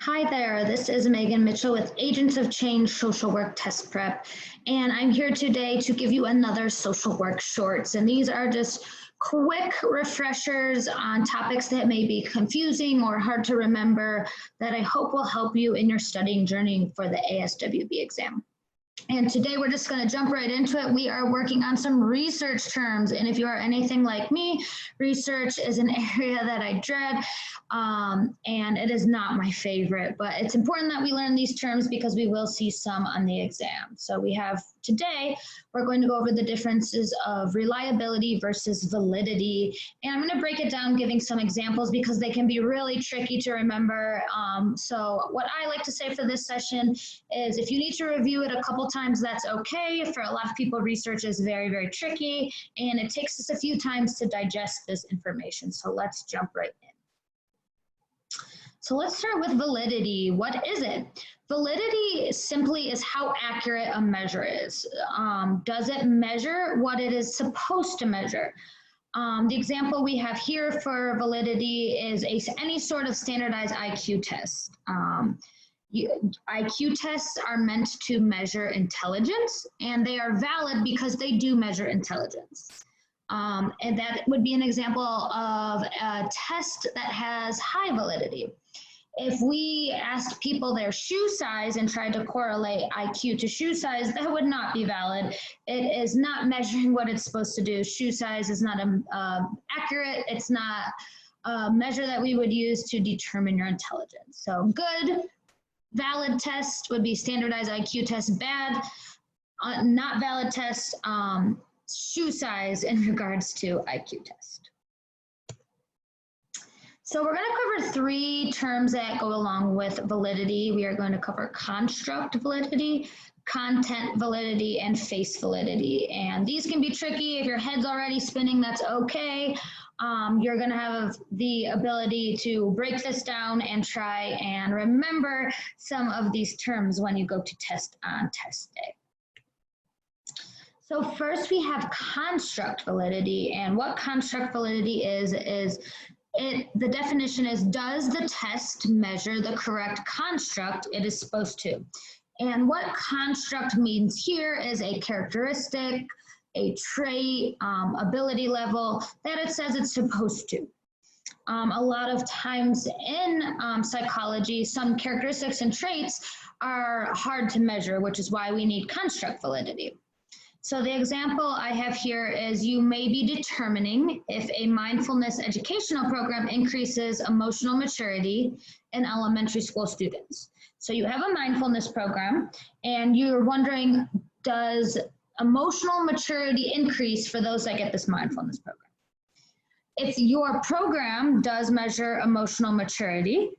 Hi there, this is Megan Mitchell with Agents of Change Social Work Test Prep, and I'm here today to give you another social work shorts. And these are just quick refreshers on topics that may be confusing or hard to remember that I hope will help you in your studying journey for the ASWB exam. And today we're just going to jump right into it. We are working on some research terms. And if you are anything like me, research is an area that I dread, and it is not my favorite. But it's important that we learn these terms because we will see some on the exam. So we have today, we're going to go over the differences of reliability versus validity. And I'm going to break it down giving some examples because they can be really tricky to remember. So what I like to say for this session is if you need to review it a couple times, that's okay. For a lot of people, research is very, very tricky, and it takes us a few times to digest this information. So let's jump right in. So let's start with validity. What is it? Validity simply is how accurate a measure is. Does it measure what it is supposed to measure? The example we have here for validity is any sort of standardized IQ test. IQ tests are meant to measure intelligence, and they are valid because they do measure intelligence. And that would be an example of a test that has high validity. If we asked people their shoe size and tried to correlate IQ to shoe size, that would not be valid. It is not measuring what it's supposed to do. Shoe size is not accurate. It's not a measure that we would use to determine your intelligence. So good, valid test would be standardized IQ test. Bad, not valid test, shoe size in regards to IQ test. So we're going to cover three terms that go along with validity. We are going to cover construct validity, content validity, and face validity. And these can be tricky. If your head's already spinning, that's okay. You're going to have the ability to break this down and try and remember some of these terms when you go to test on test day. So first we have construct validity, and what construct validity is the definition is, does the test measure the correct construct it is supposed to? And what construct means here is a characteristic, a trait, ability level that it says it's supposed to. A lot of times in psychology, some characteristics and traits are hard to measure, which is why we need construct validity. So the example I have here is you may be determining if a mindfulness educational program increases emotional maturity in elementary school students. So you have a mindfulness program and you're wondering, does emotional maturity increase for those that get this mindfulness program? If your program does measure emotional maturity,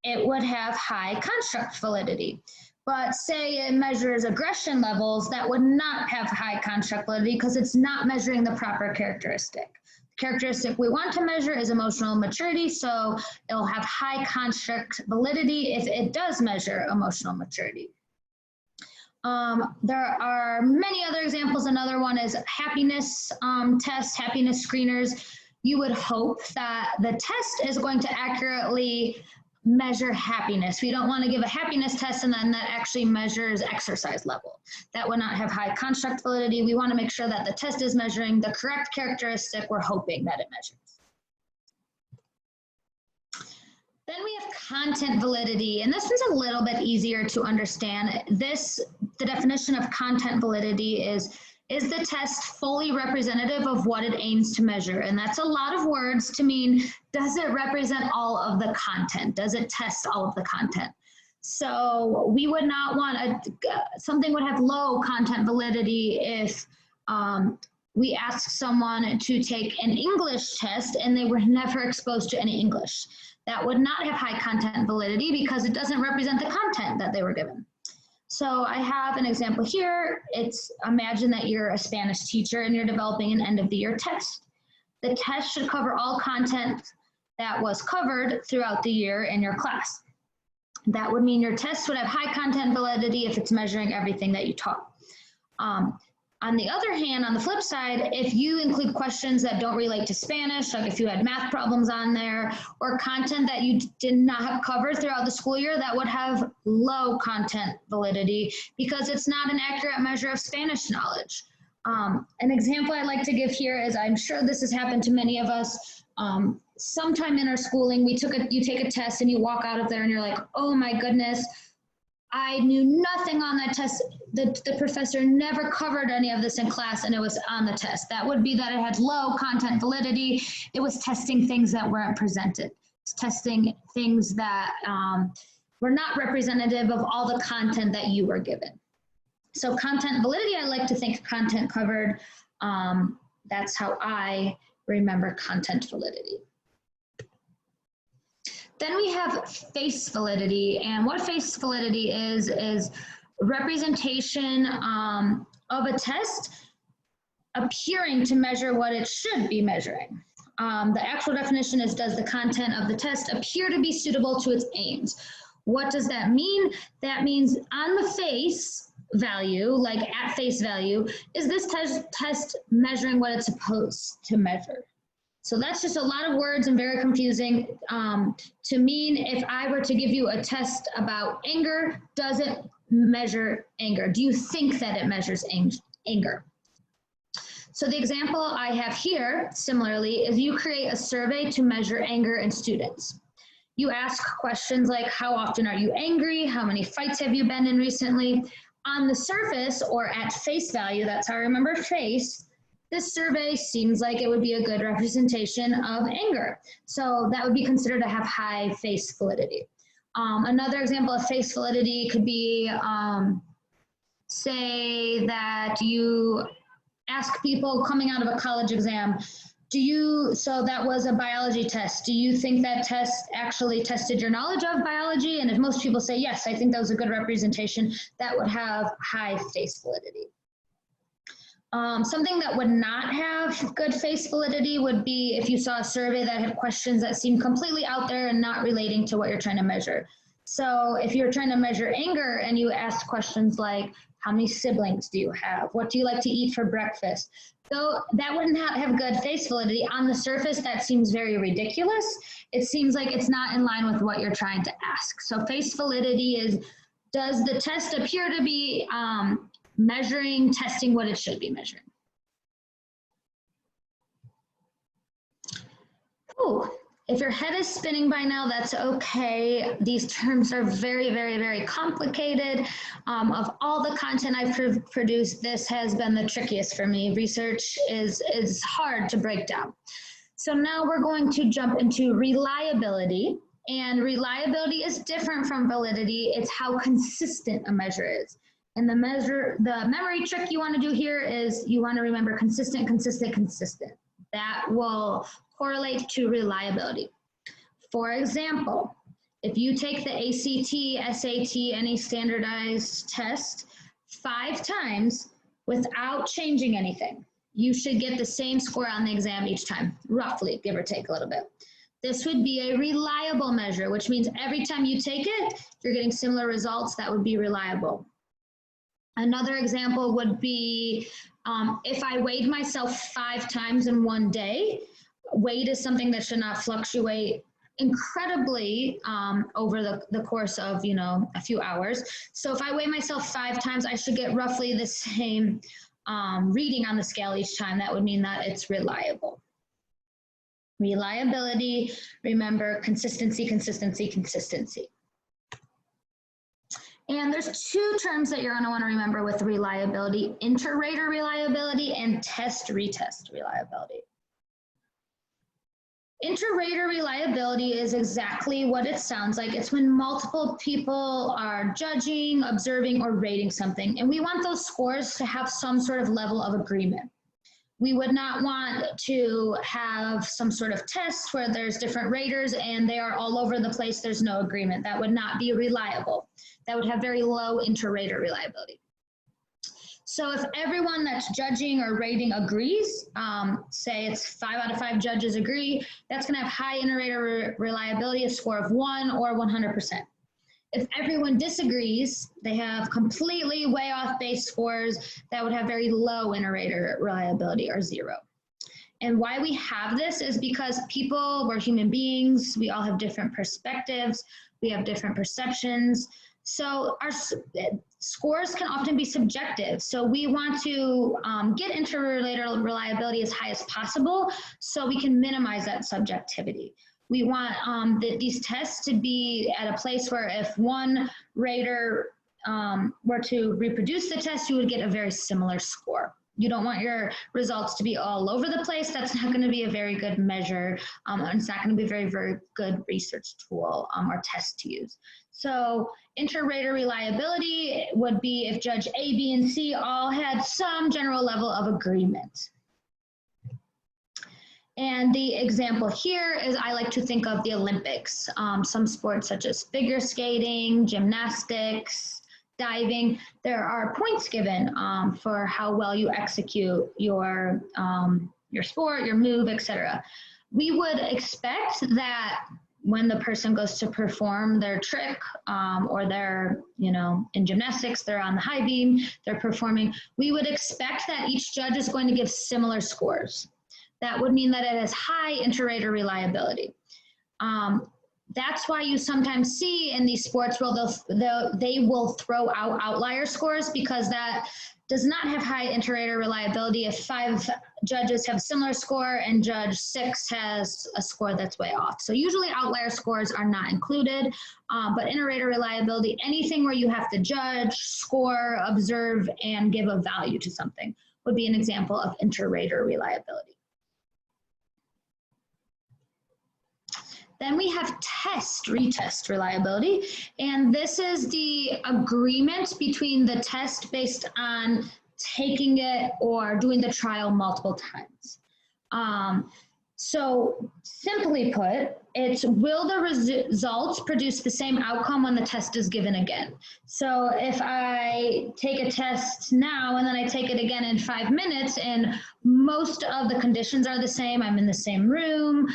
it would have high construct validity. But say it measures aggression levels, that would not have high construct validity because it's not measuring the proper characteristic. The characteristic we want to measure is emotional maturity, so it'll have high construct validity if it does measure emotional maturity. There are many other examples. Another one is happiness tests, happiness screeners. You would hope that the test is going to accurately measure happiness. We don't want to give a happiness test and then that actually measures exercise level. That would not have high construct validity. We want to make sure that the test is measuring the correct characteristic we're hoping that it measures. Then we have content validity, and this one's a little bit easier to understand. The definition of content validity is the test fully representative of what it aims to measure? And that's a lot of words to mean, does it represent all of the content? Does it test all of the content? So we would not want something would have low content validity if we ask someone to take an English test and they were never exposed to any English. That would not have high content validity because it doesn't represent the content that they were given. So I have an example here. Imagine that you're a Spanish teacher and you're developing an end of the year test. The test should cover all content that was covered throughout the year in your class. That would mean your test would have high content validity if it's measuring everything that you taught. On the other hand, on the flip side, if you include questions that don't relate to Spanish, like if you had math problems on there, or content that you did not have covered throughout the school year, that would have low content validity because it's not an accurate measure of Spanish knowledge. An example I like to give here is, I'm sure this has happened to many of us, sometime in our schooling, you take a test and you walk out of there and you're like, oh my goodness, I knew nothing on that test. The professor never covered any of this in class and it was on the test. That would be that it had low content validity. It was testing things that weren't presented. It's testing things that were not representative of all the content that you were given. So content validity, I like to think content covered. That's how I remember content validity. Then we have face validity, and what face validity is representation of a test appearing to measure what it should be measuring. The actual definition is, does the content of the test appear to be suitable to its aims? What does that mean? That means on the face value, like at face value, is this test measuring what it's supposed to measure? So that's just a lot of words and very confusing to mean. If I were to give you a test about anger, does it measure anger? Do you think that it measures anger? So the example I have here, similarly, is you create a survey to measure anger in students. You ask questions like, how often are you angry? How many fights have you been in recently? On the surface, or at face value, that's how I remember face, this survey seems like it would be a good representation of anger. So that would be considered to have high face validity. Another example of face validity could be, say that you ask people coming out of a college exam, so that was a biology test. Do you think that test actually tested your knowledge of biology? And if most people say, yes, I think that was a good representation, that would have high face validity. Something that would not have good face validity would be if you saw a survey that had questions that seemed completely out there and not relating to what you're trying to measure. So if you're trying to measure anger and you ask questions like, how many siblings do you have? What do you like to eat for breakfast? So that wouldn't have good face validity. On the surface, that seems very ridiculous. It seems like it's not in line with what you're trying to ask. So face validity is, does the test appear to be testing what it should be measuring? Ooh, if your head is spinning by now, that's okay. These terms are very, very, very complicated. Of all the content I've produced, this has been the trickiest for me. Research is hard to break down. So now we're going to jump into reliability. And reliability is different from validity. It's how consistent a measure is. And the memory trick you want to do here is you want to remember consistent, consistent, consistent. That will correlate to reliability. For example, if you take the ACT, SAT, any standardized test 5 times without changing anything, you should get the same score on the exam each time, roughly, give or take a little bit. This would be a reliable measure, which means every time you take it, you're getting similar results. That would be reliable. Another example would be if I weighed myself 5 times in one day. Weight is something that should not fluctuate incredibly over the course of, a few hours. So if I weigh myself 5 times, I should get roughly the same reading on the scale each time. That would mean that it's reliable. Reliability, remember, consistency, consistency, consistency. And there's 2 terms that you're going to want to remember with reliability: inter-rater reliability and test-retest reliability. Inter-rater reliability is exactly what it sounds like. It's when multiple people are judging, observing, or rating something. And we want those scores to have some sort of level of agreement. We would not want to have some sort of test where there's different raters and they are all over the place, there's no agreement. That would not be reliable. That would have very low inter-rater reliability. So if everyone that's judging or rating agrees, say it's 5 out of 5 judges agree, that's going to have high inter-rater reliability, a score of 1 or 100%. If everyone disagrees, they have completely way off base scores that would have very low inter-rater reliability or 0. And why we have this is because people, we're human beings, we all have different perspectives, we have different perceptions. So our scores can often be subjective. So we want to get inter-rater reliability as high as possible so we can minimize that subjectivity. We want these tests to be at a place where if one rater were to reproduce the test, you would get a very similar score. You don't want your results to be all over the place. That's not going to be a very good measure. And it's not going to be a very, very good research tool or test to use. So inter-rater reliability would be if judge A, B, and C all had some general level of agreement. And the example here is I like to think of the Olympics. Some sports such as figure skating, gymnastics, diving, there are points given for how well you execute your sport, your move, etc. We would expect that when the person goes to perform their trick or they're, in gymnastics, they're on the high beam, they're performing, we would expect that each judge is going to give similar scores. That would mean that it has high inter-rater reliability. That's why you sometimes see in these sports where they will throw out outlier scores, because that does not have high inter-rater reliability if 5 judges have a similar score and judge 6 has a score that's way off. So usually outlier scores are not included, but inter-rater reliability, anything where you have to judge, score, observe, and give a value to something would be an example of inter-rater reliability. Then we have test-retest reliability, and this is the agreement between the test based on taking it or doing the trial multiple times. So simply put, it's will the results produce the same outcome when the test is given again? So if I take a test now and then I take it again in 5 minutes and most of the conditions are the same, I'm in the same room,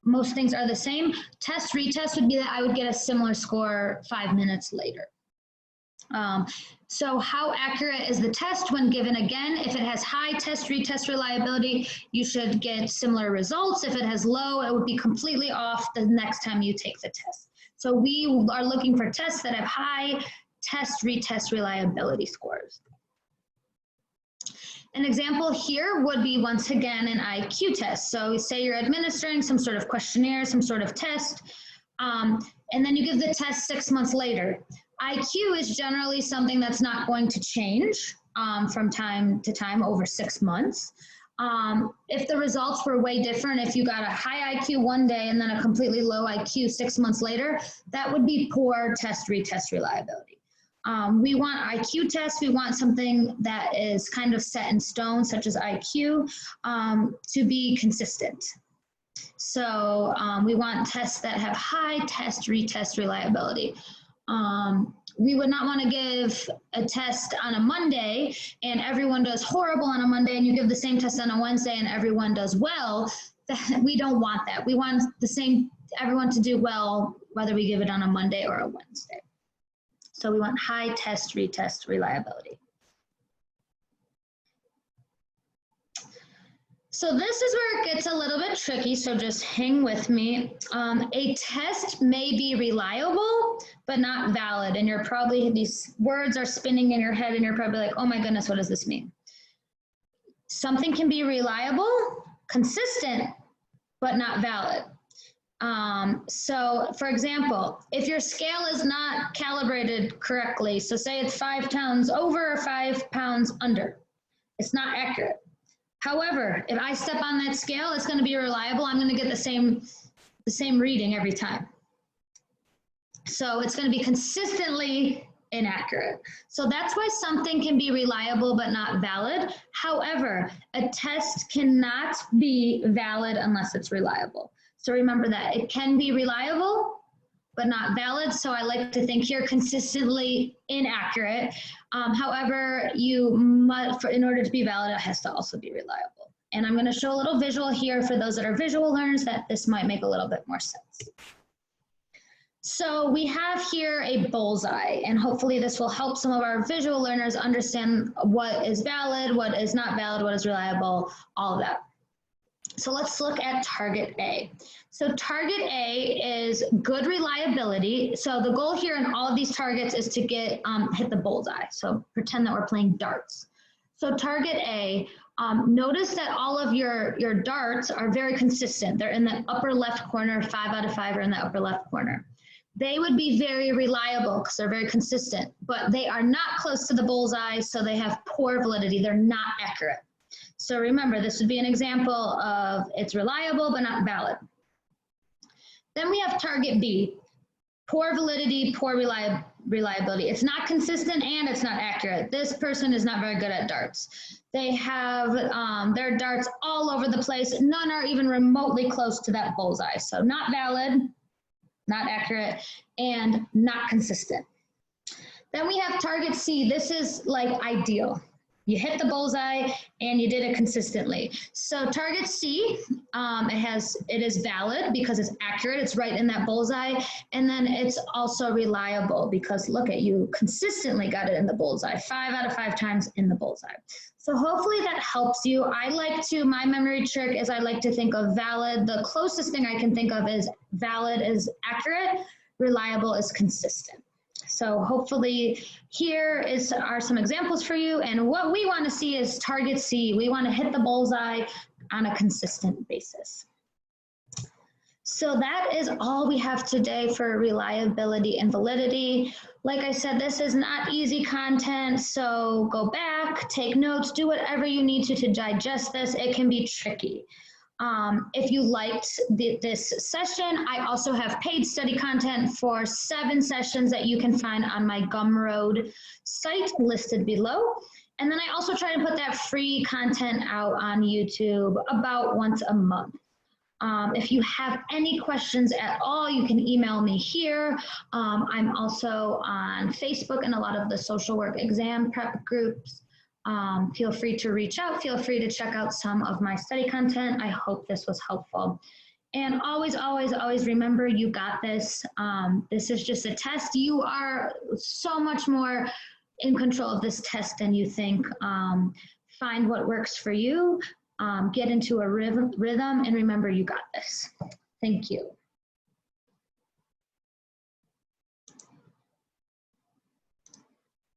most things are the same, test-retest would be that I would get a similar score 5 minutes later. So how accurate is the test when given again? If it has high test-retest reliability, you should get similar results. If it has low, it would be completely off the next time you take the test. So we are looking for tests that have high test-retest reliability scores. An example here would be, once again, an IQ test. So say you're administering some sort of questionnaire, some sort of test, and then you give the test 6 months later. IQ is generally something that's not going to change from time to time over 6 months. If the results were way different, if you got a high IQ one day and then a completely low IQ 6 months later, that would be poor test-retest reliability. We want IQ tests, we want something that is kind of set in stone, such as IQ, to be consistent. So we want tests that have high test-retest reliability. We would not want to give a test on a Monday and everyone does horrible on a Monday, and you give the same test on a Wednesday and everyone does well. We don't want that. We want everyone to do well, whether we give it on a Monday or a Wednesday. So we want high test-retest reliability. So this is where it gets a little bit tricky, so just hang with me. A test may be reliable, but not valid. And you're probably, these words are spinning in your head and you're probably like, oh my goodness, what does this mean? Something can be reliable, consistent, but not valid. So for example, if your scale is not calibrated correctly, so say it's 5 pounds over or 5 pounds under, it's not accurate. However, if I step on that scale, it's going to be reliable. I'm going to get the same reading every time. So it's going to be consistently inaccurate. So that's why something can be reliable but not valid. However, a test cannot be valid unless it's reliable. So remember that it can be reliable but not valid. So I like to think here consistently inaccurate. However, you must, in order to be valid, it has to also be reliable. And I'm going to show a little visual here for those that are visual learners that this might make a little bit more sense. So we have here a bullseye, and hopefully this will help some of our visual learners understand what is valid, what is not valid, what is reliable, all of that. So let's look at target A. So target A is good reliability. So the goal here in all of these targets is to get hit the bullseye. So pretend that we're playing darts. So target A, notice that all of your darts are very consistent. They're in the upper left corner, 5 out of 5 are in the upper left corner. They would be very reliable because they're very consistent, but they are not close to the bullseye, so they have poor validity. They're not accurate. So remember, this would be an example of it's reliable but not valid. Then we have target B, poor validity, poor reliability. It's not consistent and it's not accurate. This person is not very good at darts. They have their darts all over the place. None are even remotely close to that bullseye. So not valid, not accurate, and not consistent. Then we have target C. This is like ideal. You hit the bullseye and you did it consistently. So target C, it is valid because it's accurate, it's right in that bullseye, and then it's also reliable because look at you consistently got it in the bullseye, 5 out of 5 times in the bullseye. So hopefully that helps you. My memory trick is I like to think of valid. The closest thing I can think of is valid is accurate, reliable is consistent. So hopefully here are some examples for you. And what we want to see is target C. We want to hit the bullseye on a consistent basis. So that is all we have today for reliability and validity. Like I said, this is not easy content, so go back, take notes, do whatever you need to digest this. It can be tricky. If you liked this session, I also have paid study content for 7 sessions that you can find on my Gumroad site listed below. And then I also try to put that free content out on YouTube about once a month. If you have any questions at all, you can email me here. I'm also on Facebook and a lot of the social work exam prep groups. Feel free to reach out. Feel free to check out some of my study content. I hope this was helpful. And always, always, always remember you got this. This is just a test. You are so much more in control of this test than you think. Find what works for you. Get into a rhythm and remember you got this. Thank you.